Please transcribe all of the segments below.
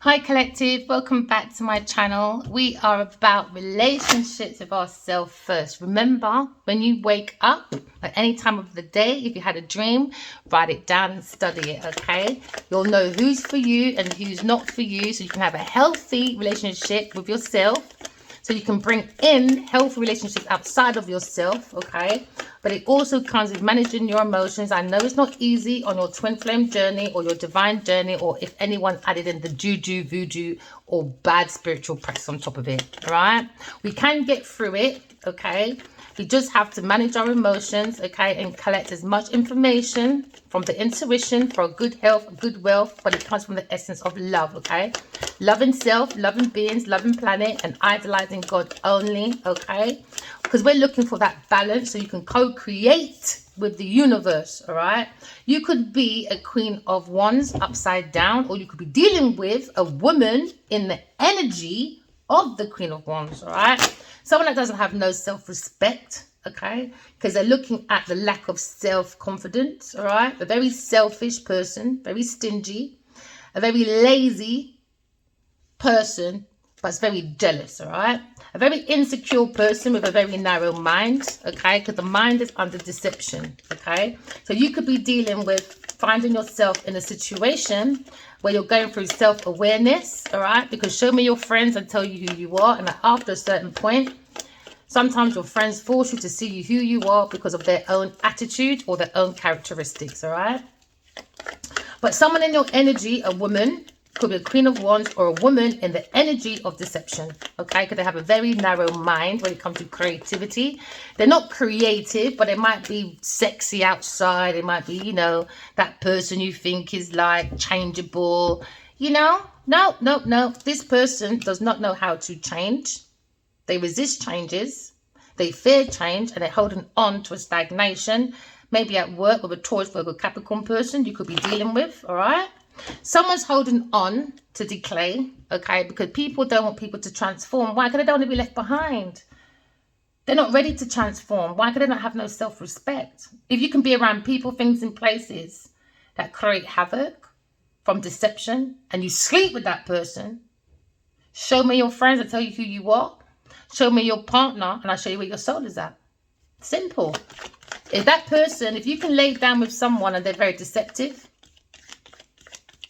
Hi collective, welcome back to my channel. We are about relationships with ourselves first. Remember, when you wake up at any time of the day, if you had a dream, write it down and study it, okay? You'll know who's for you and who's not for you, so you can have a healthy relationship with yourself. So you can bring in healthy relationships outside of yourself, okay? But it also comes with managing your emotions. I know it's not easy on your twin flame journey or your divine journey, or if anyone added in the juju, voodoo, or bad spiritual practice on top of it, all right? We can get through it, okay? We just have to manage our emotions, okay, and collect as much information from the intuition for good health, good wealth, but it comes from the essence of love, okay? Loving self, loving beings, loving planet, and idolizing God only, okay? Because we're looking for that balance so you can co-create with the universe, all right? You could be a Queen of Wands upside down, or you could be dealing with a woman in the energy of the Queen of Wands, all right? Someone that doesn't have no self-respect, okay? Because they're looking at the lack of self-confidence, all right? A very selfish person, very stingy, a very lazy person, but it's very jealous, all right? A very insecure person with a very narrow mind, okay? Because the mind is under deception, okay? So you could be dealing with finding yourself in a situation where you're going through self-awareness, all right? Because show me your friends and tell you who you are. And after a certain point, sometimes your friends force you to see you who you are because of their own attitude or their own characteristics, all right? But someone in your energy, a woman, could be a Queen of Wands or a woman in the energy of deception, okay? Because they have a very narrow mind when it comes to creativity. They're not creative, but they might be sexy outside. It might be, you know, that person you think is like changeable, you know? No. This person does not know how to change. They resist changes. They fear change, and they're holding on to a stagnation. Maybe at work with a Taurus, Virgo, Capricorn person you could be dealing with, all right? Someone's holding on to decay, okay, because people don't want people to transform. Why? Because they don't want to be left behind. They're not ready to transform. Why? Because they don't have no self-respect. If you can be around people, things, and places that create havoc from deception, and you sleep with that person, show me your friends and tell you who you are. Show me your partner, and I'll show you where your soul is at. Simple. If that person, if you can lay down with someone and they're very deceptive,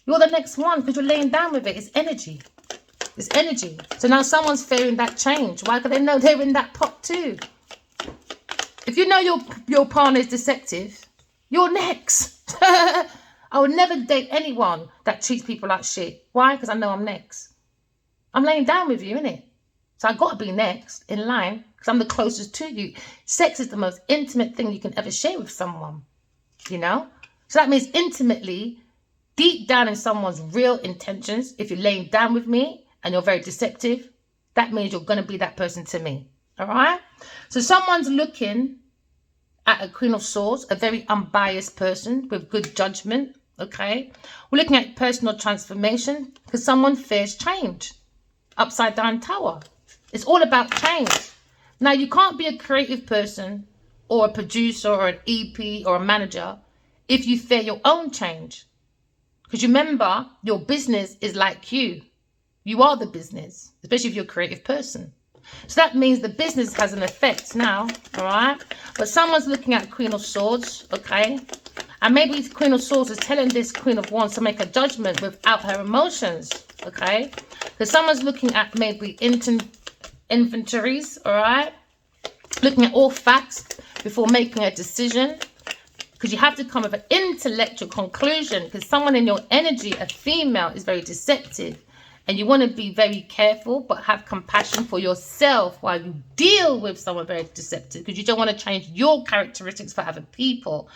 you're the next one because you're laying down with it. It's energy. It's energy. So now someone's fearing that change. Why? Because they know they're in that pot too. If you know your partner is deceptive, you're next. I would never date anyone that treats people like shit. Why? Because I know I'm next. I'm laying down with you, innit? So I got to be next in line because I'm the closest to you. Sex is the most intimate thing you can ever share with someone, you know? So that means intimately, deep down in someone's real intentions, if you're laying down with me and you're very deceptive, that means you're going to be that person to me. All right? So someone's looking at a Queen of Swords, a very unbiased person with good judgment. Okay? We're looking at personal transformation because someone fears change. Upside down tower. It's all about change. Now, you can't be a creative person or a producer or an EP or a manager if you fear your own change. Because remember, your business is like you. You are the business, especially if you're a creative person. So that means the business has an effect now, all right? But someone's looking at Queen of Swords, okay? And maybe the Queen of Swords is telling this Queen of Wands to make a judgment without her emotions, okay? Because someone's looking at maybe inventories, all right? Looking at all facts before making a decision. Because you have to come with an intellectual conclusion, because someone in your energy, a female, is very deceptive. And you want to be very careful, but have compassion for yourself while you deal with someone very deceptive, because you don't want to change your characteristics for other people.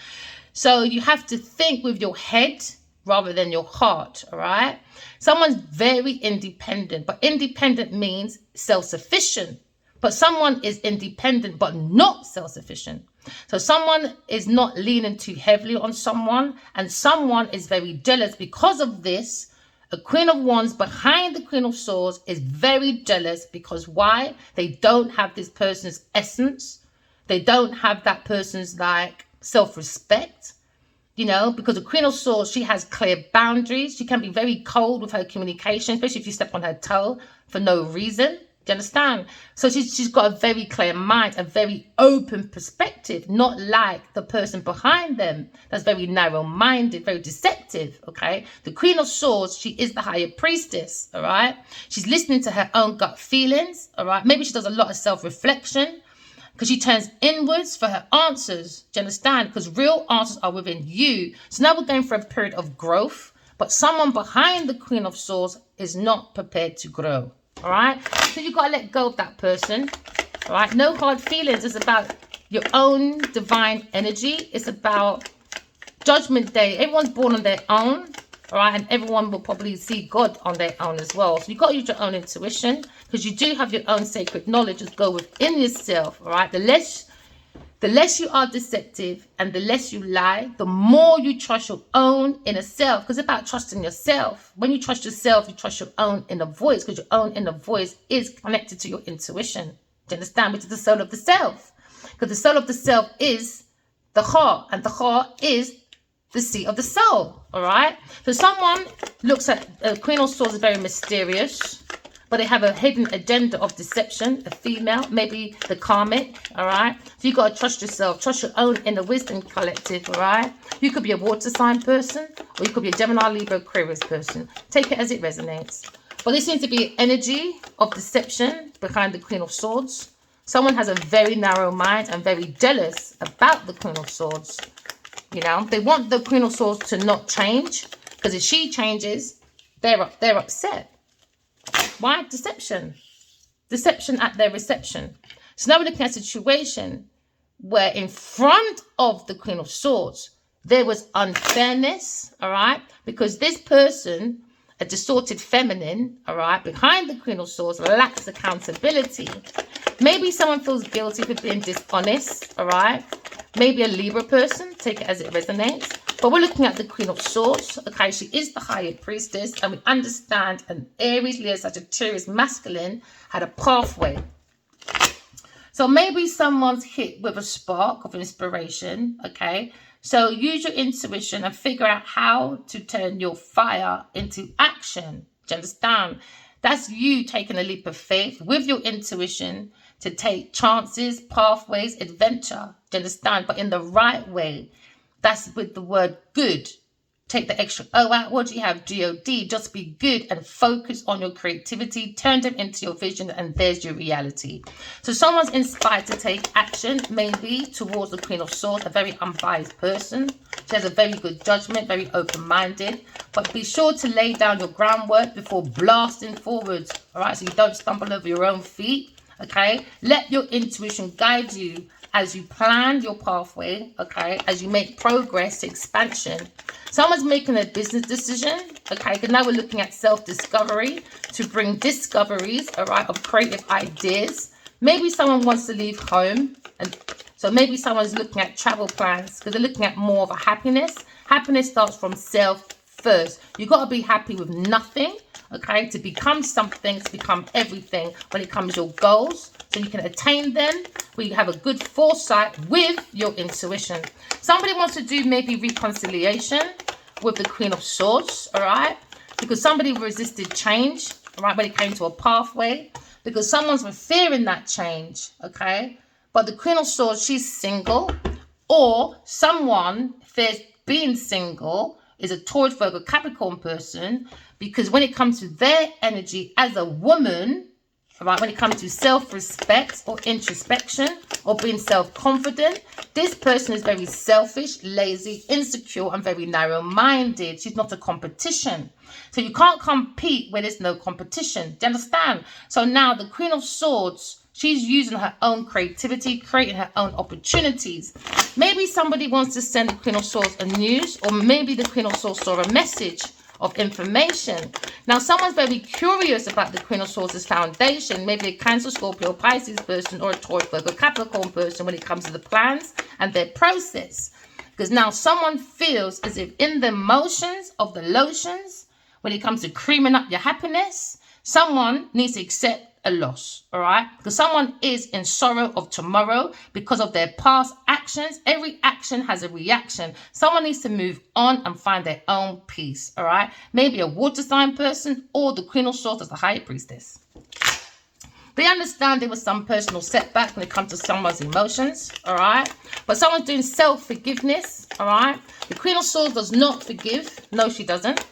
So you have to think with your head rather than your heart, all right? Someone's very independent, but independent means self-sufficient. But someone is independent but not self-sufficient. So someone is not leaning too heavily on someone, and someone is very jealous because of this. A Queen of Wands behind the Queen of Swords is very jealous because why? They don't have this person's essence. They don't have that person's like self-respect. you know, because the Queen of Swords, she has clear boundaries. She can be very cold with her communication, especially if you step on her toe for no reason. Do you understand? So she's got a very clear mind, a very open perspective, not like the person behind them that's very narrow-minded, very deceptive, okay? The Queen of Swords, she is the higher priestess, all right? She's listening to her own gut feelings, all right? Maybe she does a lot of self-reflection because she turns inwards for her answers. Do you understand? Because real answers are within you. So now we're going for a period of growth, but someone behind the Queen of Swords is not prepared to grow. All right, so you got to let go of that person. All right, no hard feelings. It's about your own divine energy. It's about Judgment Day. Everyone's born on their own. All right, and everyone will probably see God on their own as well. So you got to use your own intuition, because you do have your own sacred knowledge that go within yourself. All right, the less you are deceptive and the less you lie, the more you trust your own inner self. Because it's about trusting yourself. When you trust yourself, you trust your own inner voice, because your own inner voice is connected to your intuition. Do you understand? Which is the soul of the self. Because the soul of the self is the heart, and the heart is the seat of the soul. All right. So someone looks at Queen of Swords is very mysterious, but they have a hidden agenda of deception, a female, maybe the karmic, all right? So you got to trust yourself, trust your own inner wisdom collective, all right? You could be a water sign person, or you could be a Gemini, Libra, Aquarius person. Take it as it resonates. But there seems to be an energy of deception behind the Queen of Swords. Someone has a very narrow mind and very jealous about the Queen of Swords. You know, they want the Queen of Swords to not change, because if she changes, they're upset. Why? Deception. Deception at their reception. So now we're looking at a situation where in front of the Queen of Swords, there was unfairness, all right? Because this person, a distorted feminine, all right, behind the Queen of Swords, lacks accountability. Maybe someone feels guilty for being dishonest, all right? Maybe a Libra person, take it as it resonates. But we're looking at the Queen of Swords. Okay, she is the higher priestess, and we understand an Aries, Leo, Sagittarius masculine had a pathway. So maybe someone's hit with a spark of inspiration. Okay, so use your intuition and figure out how to turn your fire into action. Do you understand? That's you taking a leap of faith with your intuition to take chances, pathways, adventure. Do you understand? But in the right way. That's with the word good. Take the extra O out. What do you have? God. Just be good and focus on your creativity. Turn them into your vision, and there's your reality. So someone's inspired to take action, maybe towards the Queen of Swords, a very unbiased person. She has a very good judgment, very open-minded. But be sure to lay down your groundwork before blasting forwards. All right, so you don't stumble over your own feet. Okay, let your intuition guide you as you plan your pathway, okay, as you make progress to expansion. Someone's making a business decision, okay, because now we're looking at self-discovery to bring discoveries, all right, of creative ideas. Maybe someone wants to leave home, and so maybe someone's looking at travel plans because they're looking at more of a happiness. Happiness starts from self first. You got to be happy with nothing, okay, to become something, to become everything when it comes to your goals, so you can attain them, where you have a good foresight with your intuition. Somebody wants to do maybe reconciliation with the Queen of Swords, all right, because somebody resisted change, all right, when it came to a pathway, because someone's fearing that change, okay. But the Queen of Swords, she's single, or someone fears being single, is a Taurus, Virgo, Capricorn person, because when it comes to their energy as a woman, right, when it comes to self-respect or introspection or being self-confident, this person is very selfish, lazy, insecure, and very narrow-minded. She's not a competition. So you can't compete where there's no competition. Do you understand? So now the Queen of Swords, she's using her own creativity, creating her own opportunities. Maybe somebody wants to send the Queen of Swords a news, or maybe the Queen of Swords saw a message of information. Now, someone's very curious about the Queen of Swords' foundation. Maybe a Cancer, Scorpio, Pisces person, or a Taurus, Virgo, Capricorn person when it comes to the plans and their process. Because now someone feels as if in the motions of the lotions, when it comes to creaming up your happiness, someone needs to accept a loss, all right? Because someone is in sorrow of tomorrow because of their past actions. Every action has a reaction. Someone needs to move on and find their own peace, all right? Maybe a water sign person or the Queen of Swords as the High Priestess. They understand there was some personal setback when it comes to someone's emotions, all right? But someone's doing self-forgiveness, all right? The Queen of Swords does not forgive. No, she doesn't.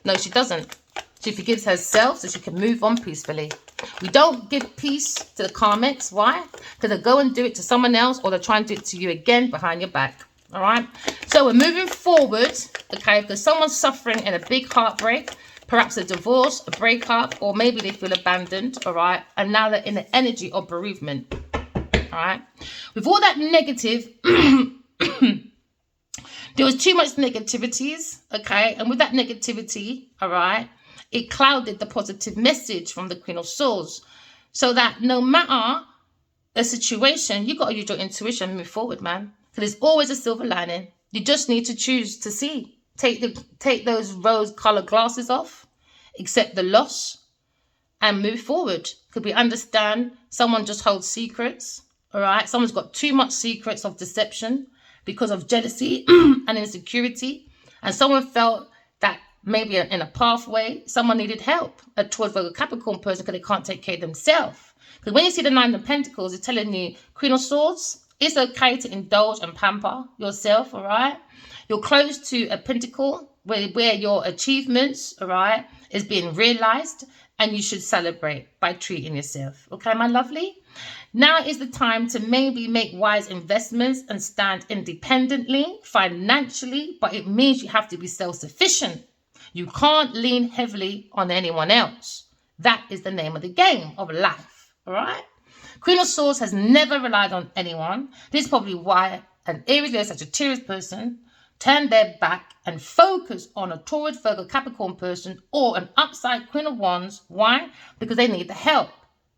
No, she doesn't. She forgives herself so she can move on peacefully. We don't give peace to the karmics. Why? Because they go and do it to someone else, or they try and do it to you again behind your back, all right? So we're moving forward, okay, because someone's suffering in a big heartbreak. Perhaps a divorce, a breakup, or maybe they feel abandoned, all right? And now they're in the energy of bereavement, all right? With all that negative, there was too much negativities, okay? And with that negativity, all right, it clouded the positive message from the Queen of Swords. So that no matter the situation, you got to use your intuition and move forward, man. So there's always a silver lining. You just need to choose to see. Take those rose-colored glasses off, accept the loss, and move forward. Because we understand someone just holds secrets, all right? Someone's got too much secrets of deception because of jealousy and insecurity. And someone felt that maybe in a pathway, someone needed help. A Taurus, Virgo, Capricorn person because they can't take care of themselves. Because when you see the Nine of Pentacles, it's telling you, Queen of Swords, it's okay to indulge and pamper yourself, all right? You're close to a pentacle where your achievements, all right, is being realized, and you should celebrate by treating yourself. Okay, my lovely? Now is the time to maybe make wise investments and stand independently, financially, but it means you have to be self-sufficient. You can't lean heavily on anyone else. That is the name of the game of life, all right? Queen of Swords has never relied on anyone. This is probably why an Aries, Leo, Sagittarius person turn their back and focus on a Taurus, Virgo, Capricorn person or an upside Queen of Wands. Why? Because they need the help.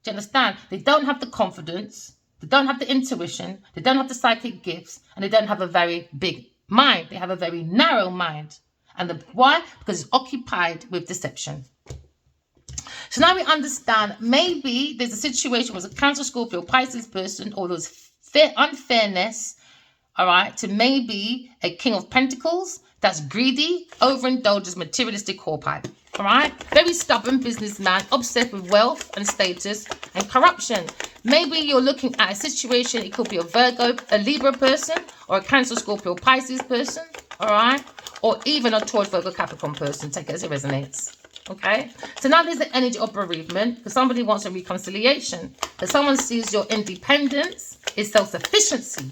Do you understand? They don't have the confidence. They don't have the intuition. They don't have the psychic gifts. And they don't have a very big mind. They have a very narrow mind. And why? Because it's occupied with deception. So now we understand maybe there's a situation with a Cancer, Scorpio, Pisces person, or there's unfairness, all right, to maybe a King of Pentacles that's greedy, overindulges, materialistic whorepipe, all right? Very stubborn businessman, obsessed with wealth and status and corruption. Maybe you're looking at a situation, it could be a Virgo, a Libra person, or a Cancer, Scorpio, Pisces person, all right? Or even a Taurus, Virgo, Capricorn person. Take it as it resonates. Okay, so now there's the energy of bereavement because somebody wants a reconciliation. Because someone sees your independence is self-sufficiency.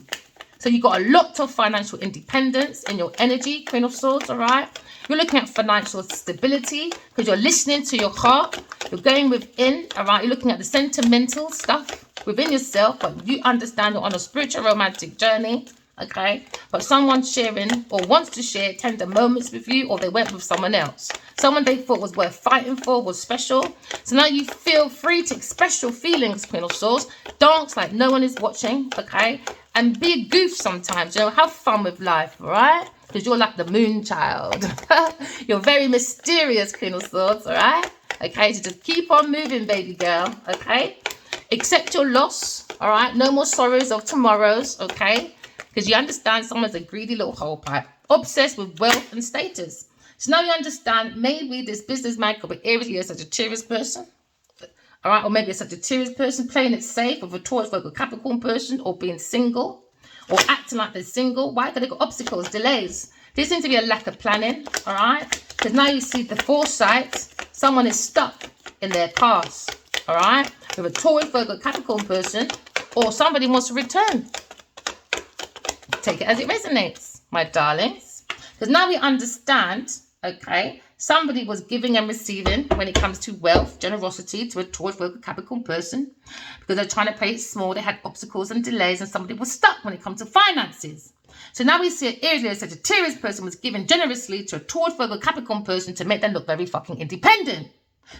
So you've got a lot of financial independence in your energy, Queen of Swords, all right? You're looking at financial stability because you're listening to your heart. You're going within, all right? You're looking at the sentimental stuff within yourself, but you understand you're on a spiritual romantic journey. Okay, but someone sharing or wants to share tender moments with you, or they went with someone else. Someone they thought was worth fighting for, was special. So now you feel free to express your feelings, Queen of Swords. Dance like no one is watching, okay? And be a goof sometimes, you know, have fun with life, all right? Because you're like the moon child. You're very mysterious, Queen of Swords, all right? Okay, so just keep on moving, baby girl, okay? Accept your loss, all right? No more sorrows of tomorrows, okay? Because you understand someone's a greedy little holepipe, obsessed with wealth and status. So now you understand maybe this businessman could be Aries, Leo, Sagittarius person. All right, or maybe a Sagittarius person playing it safe with a Taurus, Virgo, Capricorn person, or being single, or acting like they're single. Why? Because they've got obstacles, delays. There seems to be a lack of planning, all right? Because now you see the foresight. Someone is stuck in their past, all right? With a Taurus, Virgo, Capricorn person, or somebody wants to return. Take it as it resonates, my darlings. Because now we understand, okay, somebody was giving and receiving when it comes to wealth, generosity to a Taurus, Virgo, Capricorn person. Because they're trying to play it small, they had obstacles and delays, and somebody was stuck when it comes to finances. So now we see an Aries, Leo, Sagittarius person was giving generously to a Taurus, Virgo, Capricorn person to make them look very fucking independent.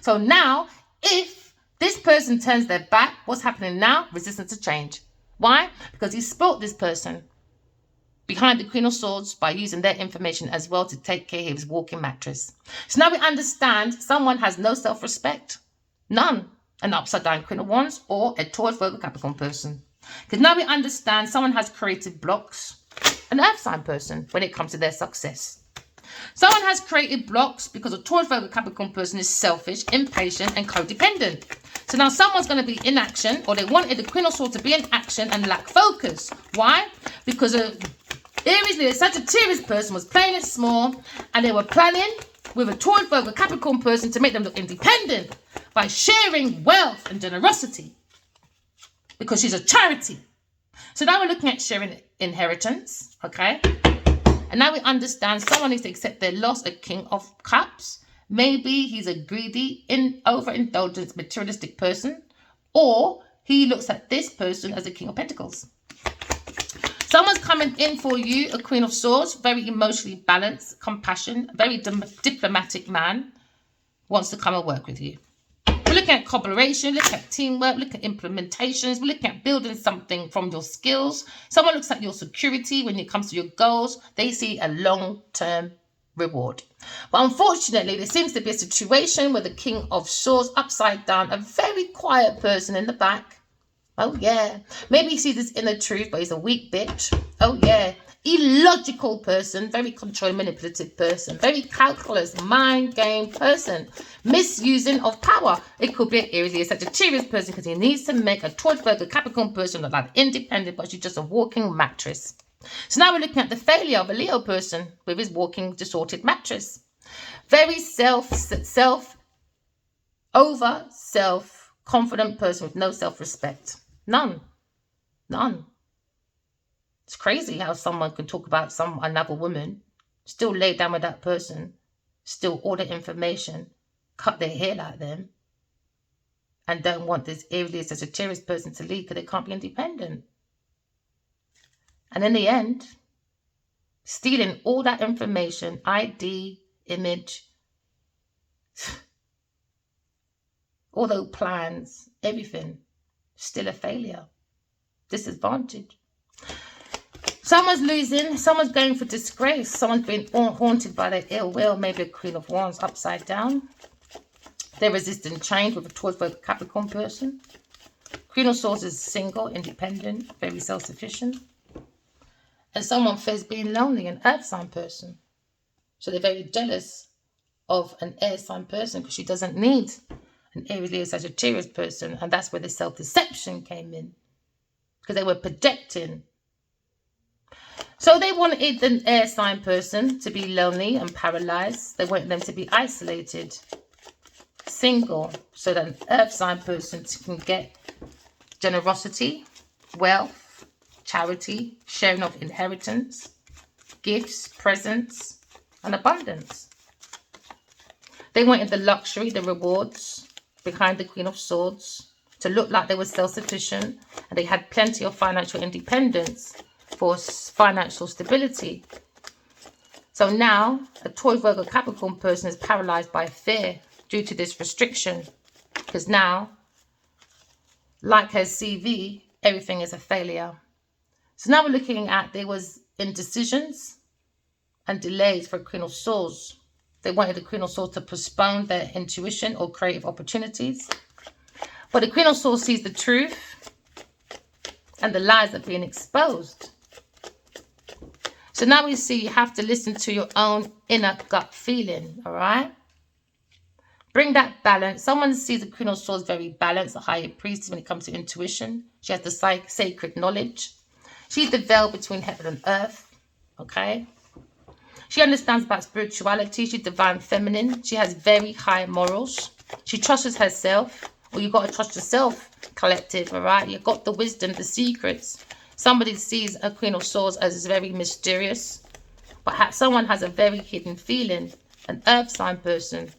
So now, if this person turns their back, what's happening now? Resistance to change. Why? Because he spoilt this person behind the Queen of Swords by using their information as well to take care of his walking mattress. So now we understand someone has no self-respect. None. an upside down Queen of Wands, or a Taurus, Virgo, Capricorn person. Because now we understand someone has created blocks, an earth sign person, when it comes to their success. Someone has created blocks because a Taurus, Virgo, Capricorn person is selfish, impatient, and codependent. So now someone's going to be in action, or they wanted the Queen of Swords to be in action and lack focus. Why? Because Aries, the Sagittarius person was playing it small, and they were planning with a Taurus, Virgo, Capricorn person to make them look independent by sharing wealth and generosity, because she's a charity. So now we're looking at sharing inheritance, okay? And now we understand someone needs to accept their loss, a King of Cups. Maybe he's a greedy, overindulgent, materialistic person, or he looks at this person as a King of Pentacles. Someone's coming in for you, a Queen of Swords, very emotionally balanced, compassion, very diplomatic man, wants to come and work with you. We're looking at collaboration, looking at teamwork, looking at implementations. We're looking at building something from your skills. Someone looks at your security when it comes to your goals. They see a long-term reward. But unfortunately, there seems to be a situation where the King of Swords upside down, a very quiet person in the back. Oh, yeah. Maybe he sees his inner truth, but he's a weak bitch. Oh, yeah. Illogical person, very controlling, manipulative person, very calculus, mind game person, misusing of power. It could be an Aries, Sagittarius person, because he needs to make a Taurus, Virgo, Capricorn person look like independent, but she's just a walking mattress. So now we're looking at the failure of a Leo person with his walking distorted mattress. Very self-confident person with no self-respect. None. It's crazy how someone can talk about another woman, still lay down with that person, still order information, cut their hair like them, and don't want this Aries, Sagittarius person to lead because they can't be independent. And in the end, stealing all that information, ID, image, all those plans, everything, still a failure, disadvantage. Someone's losing, someone's going for disgrace, someone's been haunted by their ill will, maybe a Queen of Wands upside down. They're resisting change with a Taurus, Virgo, Capricorn person. Queen of Swords is single, independent, very self-sufficient. And someone fears being lonely, an earth sign person. So they're very jealous of an air sign person because she doesn't need an Aries, Leo, Sagittarius person. And that's where the self-deception came in, because they were projecting. So they wanted an air sign person to be lonely and paralyzed. They wanted them to be isolated, single, so that an earth sign person can get generosity, wealth, charity, sharing of inheritance, gifts, presents, and abundance. They wanted the luxury, the rewards behind the Queen of Swords, to look like they were self-sufficient and they had plenty of financial independence for financial stability. So now a Taurus, Virgo, Capricorn person is paralyzed by fear due to this restriction, because now, like her CV, everything is a failure. So now we're looking at there was indecisions and delays for Queen of Swords. They wanted the Queen of Swords to postpone their intuition or creative opportunities. But the Queen of Swords sees the truth and the lies are being exposed. So now we see you have to listen to your own inner gut feeling, all right? Bring that balance. Someone sees the Queen of Swords very balanced, a higher priest when it comes to intuition. She has the sacred knowledge. She's the veil between heaven and earth, okay? She understands about spirituality. She's divine feminine. She has very high morals. She trusts herself. Well, you've got to trust yourself, collective, all right? You've got the wisdom, the secrets. Somebody sees a Queen of Swords as very mysterious, but someone has a very hidden feeling, an earth sign person.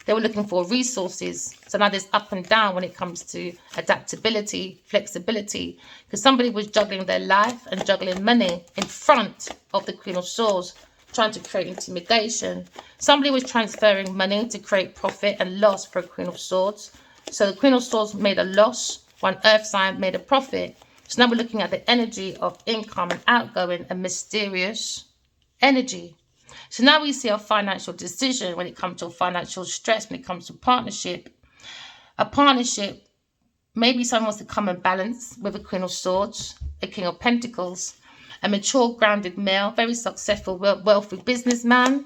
They were looking for resources. So now there's up and down when it comes to adaptability, flexibility, because somebody was juggling their life and juggling money in front of the Queen of Swords, trying to create intimidation. Somebody was transferring money to create profit and loss for a Queen of Swords. So the Queen of Swords made a loss, one earth sign made a profit. So now we're looking at the energy of income and outgoing, a mysterious energy. So now we see a financial decision when it comes to financial stress, when it comes to partnership. A partnership, maybe someone wants to come and balance with a Queen of Swords, a King of Pentacles, a mature, grounded male, very successful, wealthy businessman.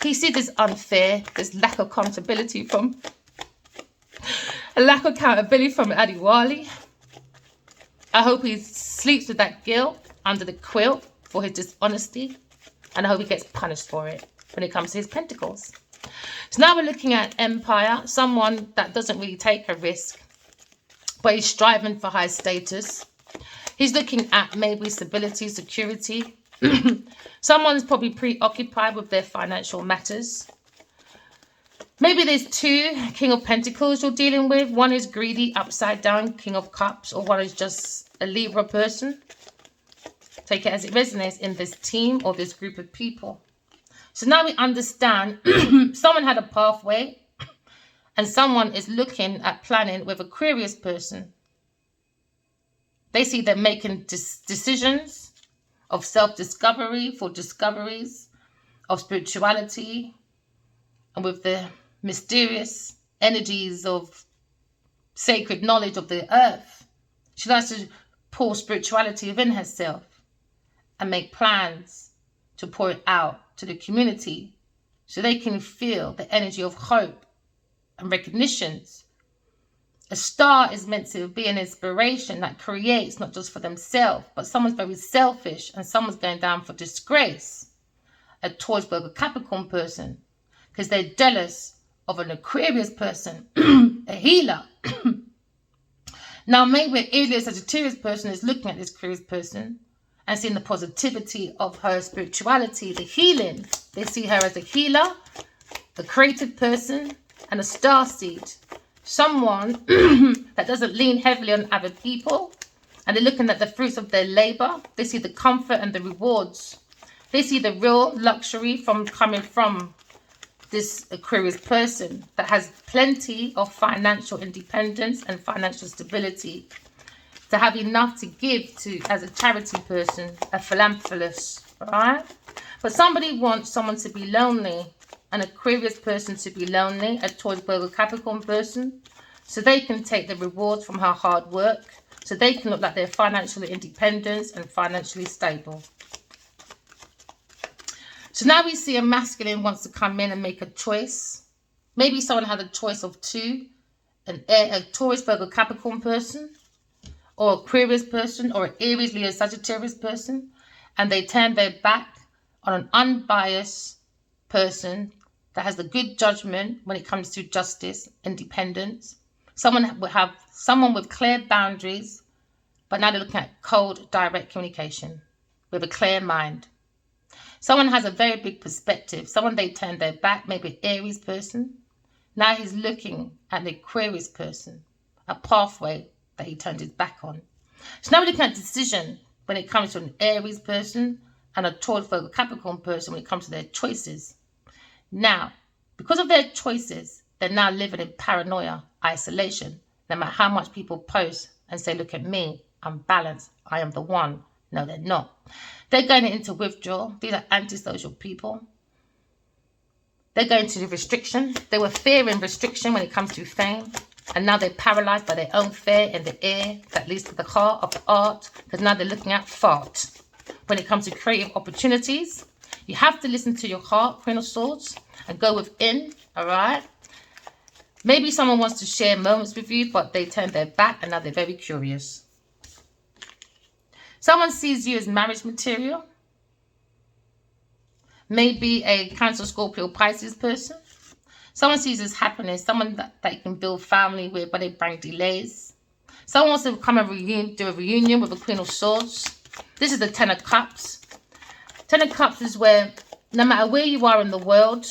He sees this unfair, this lack of accountability from Adiwali. I hope he sleeps with that guilt under the quilt for his dishonesty, and I hope he gets punished for it when it comes to his pentacles. So now we're looking at Empire, someone that doesn't really take a risk, but he's striving for high status. He's looking at maybe stability, security. Someone's probably preoccupied with their financial matters. Maybe there's two King of Pentacles you're dealing with. One is greedy, upside down, King of Cups, or one is just a Libra person. Take it as it resonates in this team or this group of people. So now we understand someone had a pathway and someone is looking at planning with Aquarius person. They see them making decisions of self-discovery, for discoveries of spirituality, and with the mysterious energies of sacred knowledge of the earth. She likes to pour spirituality within herself and make plans to pour it out to the community so they can feel the energy of hope and recognitions. A star is meant to be an inspiration that creates not just for themselves, but someone's very selfish and someone's going down for disgrace. A Taurus, Virgo, Capricorn person, because they're jealous of an Aquarius person, a healer. Now maybe an Aries, Sagittarius person is looking at this Aquarius person and seeing the positivity of her spirituality, the healing. They see her as a healer, a creative person, and a starseed. Someone that doesn't lean heavily on other people, and they're looking at the fruits of their labor. They see the comfort and the rewards. They see the real luxury coming from this Aquarius person that has plenty of financial independence and financial stability, to have enough to give to as a charity person, a philanthropist, right? But somebody wants someone to be lonely, an Aquarius person to be lonely, a Taurus, Virgo, Capricorn person, so they can take the rewards from her hard work, so they can look like they're financially independent and financially stable. So now we see a masculine wants to come in and make a choice. Maybe someone had a choice of two, a Taurus, Virgo, Capricorn person, or Aquarius person, or an Aries, Leo, Sagittarius person, and they turn their back on an unbiased person that has the good judgment when it comes to justice, independence. Someone with clear boundaries, but now they're looking at cold, direct communication with a clear mind. Someone has a very big perspective. Someone they turn their back, maybe an Aries person. Now he's looking at the Aquarius person, a pathway that he turned his back on. So now we're looking at decision when it comes to an Aries person and a Taurus, Virgo, Capricorn person when it comes to their choices. Now, because of their choices, they're now living in paranoia, isolation. No matter how much people post and say, look at me, I'm balanced, I am the one. No, they're not. They're going into withdrawal. These are antisocial people. They're going to the restriction. They were fearing restriction when it comes to fame. And now they're paralyzed by their own fear in the air that leads to the heart of art. Because now they're looking at thought. When it comes to creative opportunities, you have to listen to your heart, Queen of Swords, and go within, all right? Maybe someone wants to share moments with you, but they turn their back and now they're very curious. Someone sees you as marriage material. Maybe a Cancer, Scorpio, Pisces person. Someone sees as happiness, someone that you can build family with, but they bring delays. Someone wants to come and do a reunion with a Queen of Swords. This is the Ten of Cups. Ten of Cups is where, no matter where you are in the world,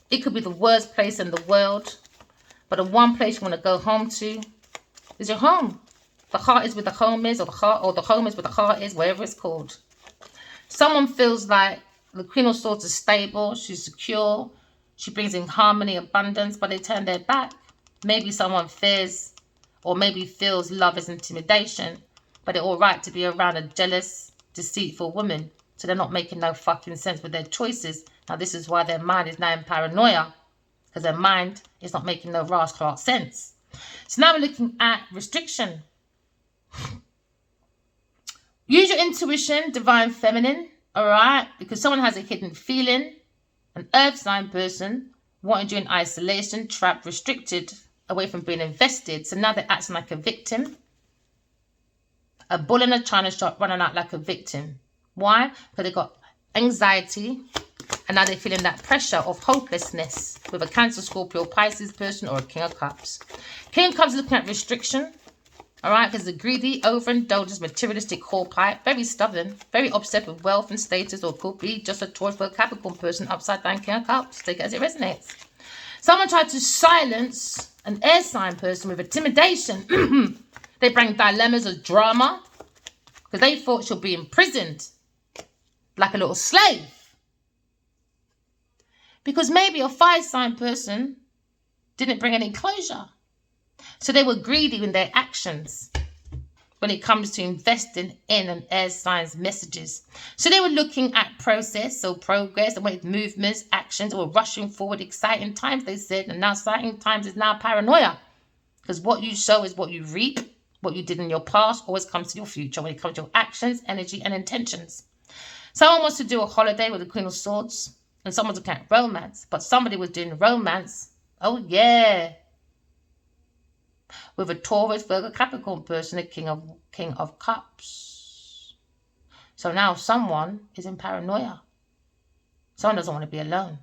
it could be the worst place in the world, but the one place you want to go home to is your home. The heart is where the home is, or the home is where the heart is, whatever it's called. Someone feels like the Queen of Swords is stable, she's secure, she brings in harmony, abundance, but they turn their back. Maybe someone fears or maybe feels love is intimidation, but they're all right to be around a jealous, deceitful woman. So they're not making no fucking sense with their choices. Now this is why their mind is now in paranoia, because their mind is not making no Ras Clark sense. So now we're looking at restriction. Use your intuition, divine feminine, all right? Because someone has a hidden feeling, an earth sign person, wanting you in isolation, trapped, restricted, away from being invested. So now they're acting like a victim. A bull in a china shop running out like a victim. Why? Because they got anxiety, and now they're feeling that pressure of hopelessness with a Cancer, Scorpio, Pisces person, or a King of Cups. King of Cups is looking at restriction. All right, because the greedy, overindulgent, materialistic whorepipe, very stubborn, very obsessed with wealth and status, or could be just a Taurus or Capricorn person, upside down King of Cups. Take it as it resonates. Someone tried to silence an air sign person with intimidation. They bring dilemmas of drama because they thought she'll be imprisoned like a little slave. Because maybe a fire sign person didn't bring any closure. So they were greedy in their actions when it comes to investing in an air sign's messages. So they were looking at process, so progress, and with movements, actions, or rushing forward, exciting times, they said. And now exciting times is now paranoia. Because what you sow is what you reap. What you did in your past always comes to your future when it comes to your actions, energy, and intentions. Someone wants to do a holiday with the Queen of Swords, and someone's looking at romance. But somebody was doing romance. Oh, yeah. With a Taurus, Virgo, Capricorn person, a King of Cups. So now someone is in paranoia. Someone doesn't want to be alone.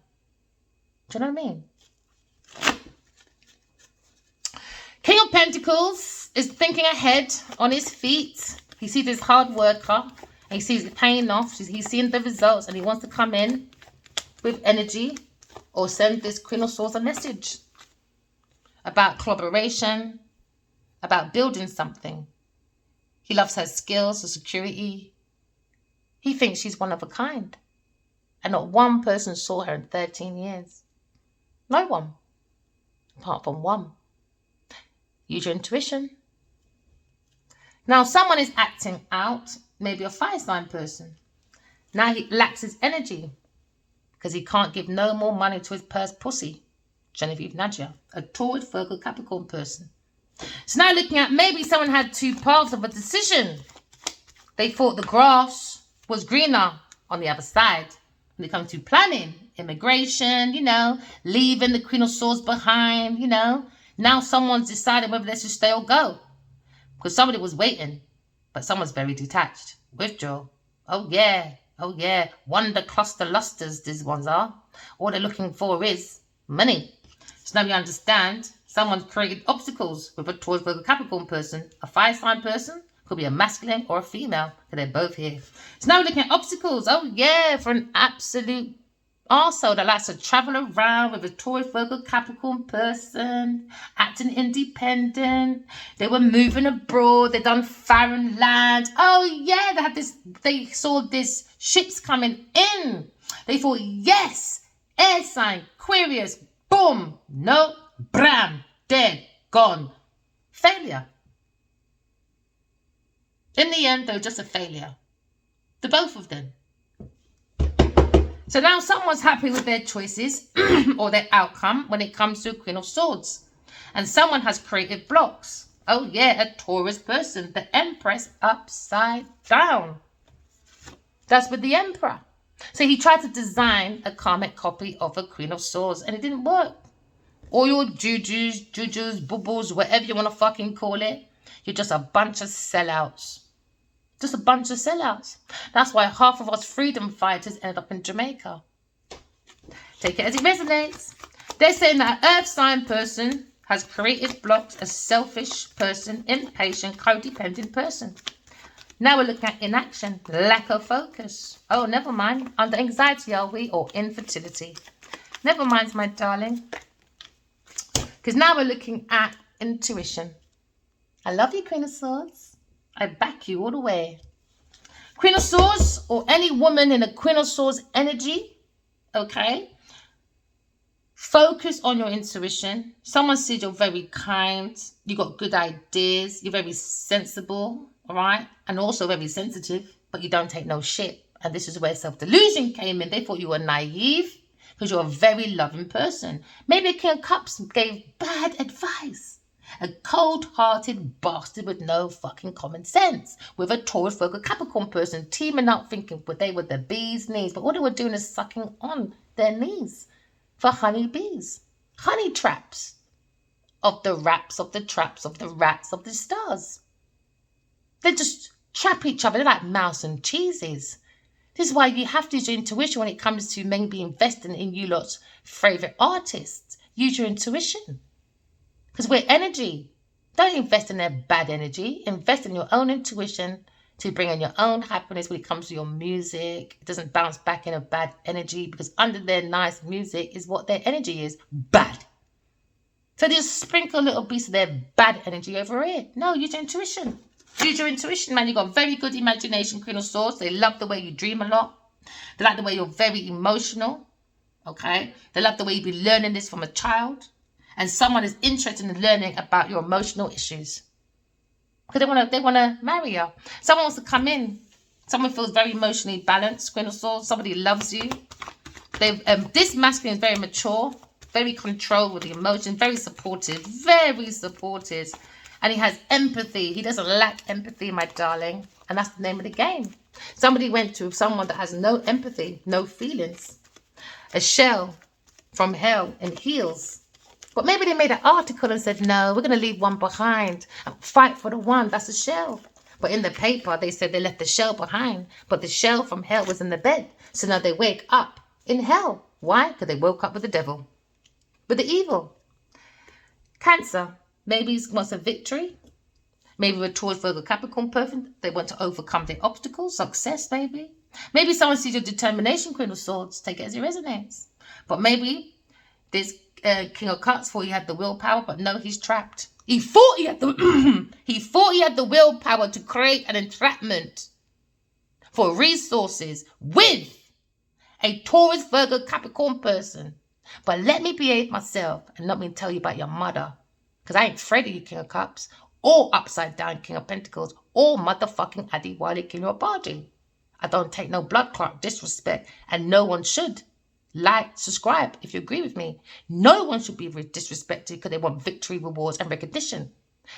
Do you know what I mean? King of Pentacles is thinking ahead on his feet. He sees this hard worker. And he sees it paying off. He's seeing the results. And he wants to come in with energy or send this Queen of Swords a message about collaboration, about building something. He loves her skills, her security. He thinks she's one of a kind. And not one person saw her in 13 years. No one. Apart from one. Use your intuition. Now someone is acting out, maybe a fire sign person. Now he lacks his energy because he can't give no more money to his purse pussy. Genevieve Nadia, a Taurus, Virgo, Capricorn person. So now looking at maybe someone had two paths of a decision. They thought the grass was greener on the other side. When it comes to planning, immigration, leaving the Queen of Swords behind, Now someone's decided whether they should stay or go. Because somebody was waiting, but someone's very detached. Withdrawal. Oh yeah. Wonder cluster lusters, these ones are. All they're looking for is money. So now you understand, someone's created obstacles with a Taurus, Virgo, Capricorn person. A fire sign person could be a masculine or a female, because they're both here. So now we're looking at obstacles. Oh yeah, for an absolute arsehole that likes to travel around with a Taurus, Virgo, Capricorn person, acting independent. They were moving abroad. They done foreign land. Oh yeah, they saw this ships coming in. They thought, yes, air sign, Aquarius, boom, no, bram, dead, gone. Failure. In the end, they were just a failure. The both of them. So now someone's happy with their choices or their outcome when it comes to Queen of Swords. And someone has creative blocks. Oh yeah, a Taurus person. The Empress upside down. That's with the Emperor. So he tried to design a karmic copy of a Queen of Swords and it didn't work. All your jujus, bubbles, whatever you want to fucking call it. You're just a bunch of sellouts. Just a bunch of sellouts. That's why half of us freedom fighters ended up in Jamaica. Take it as it resonates. They're saying that an earth sign person has creative blocks, a selfish person, impatient, codependent person. Now we're looking at inaction, lack of focus. Oh, never mind. Under anxiety are we, or infertility. Never mind, my darling. Because now we're looking at intuition. I love you, Queen of Swords. I back you all the way. Queen of Swords, or any woman in a Queen of Swords energy, okay? Focus on your intuition. Someone said you're very kind. You got good ideas. You're very sensible, all right? And also very sensitive, but you don't take no shit. And this is where self-delusion came in. They thought you were naive because you're a very loving person. Maybe King of Cups gave bad advice. A cold-hearted bastard with no fucking common sense. With a Taurus, Virgo, Capricorn person teaming up thinking they were the bee's knees. But all they were doing is sucking on their knees for honey bees. Honey traps of the raps, of the traps, of the rats, of the stars. They just trap each other. They're like mouse and cheeses. This is why you have to use your intuition when it comes to maybe investing in you lot's favourite artists. Use your intuition. Because we're energy. Don't invest in their bad energy. Invest in your own intuition to bring in your own happiness when it comes to your music. It doesn't bounce back in a bad energy because under their nice music is what their energy is. Bad. So just sprinkle a little piece of their bad energy over here. No, use your intuition. Use your intuition, man. You've got very good imagination, Queen of Swords. They love the way you dream a lot. They like the way you're very emotional. Okay? They love the way you've been learning this from a child. And someone is interested in learning about your emotional issues. Because they wanna marry you. Someone wants to come in. Someone feels very emotionally balanced, Queen of Swords. Somebody loves you. This masculine is very mature, very controlled with the emotions, very supportive, very supportive. And he has empathy. He doesn't lack empathy, my darling. And that's the name of the game. Somebody went to someone that has no empathy, no feelings. A shell from hell and heels. But maybe they made an article and said, no, we're going to leave one behind and fight for the one. That's a shell. But in the paper, they said they left the shell behind. But the shell from hell was in the bed. So now they wake up in hell. Why? Because they woke up with the devil. With the evil. Cancer. Maybe he wants a victory. Maybe with Taurus, Virgo, Capricorn person, they want to overcome their obstacles. Success, maybe. Maybe someone sees your determination, Queen of Swords. Take it as it resonates. But maybe this King of Cups thought he had the willpower, but no, he's trapped. He thought he had the he thought he had the willpower to create an entrapment for resources with a Taurus, Virgo, Capricorn person. But let me behave myself and let me tell you about your mother. Because I ain't afraid of you, King of Cups, or upside down King of Pentacles, or motherfucking Adi Wali King of Bardi. I don't take no blood clot disrespect, and no one should. Like, subscribe if you agree with me. No one should be disrespected because they want victory, rewards, and recognition.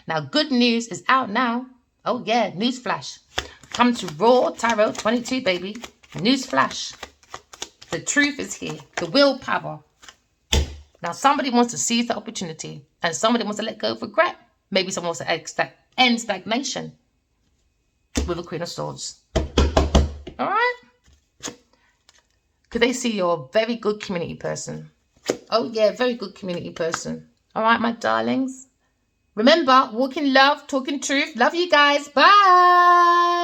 Now, good news is out now. Oh yeah, newsflash. Come to Raw Tarot 22, baby. Newsflash. The truth is here. The willpower. Now, somebody wants to seize the opportunity. And somebody wants to let go of regret. Maybe someone wants to end stagnation with a Queen of Swords. All right? Because they see you're a very good community person. Oh, yeah, very good community person. All right, my darlings. Remember, walk in love, talking truth. Love you guys. Bye.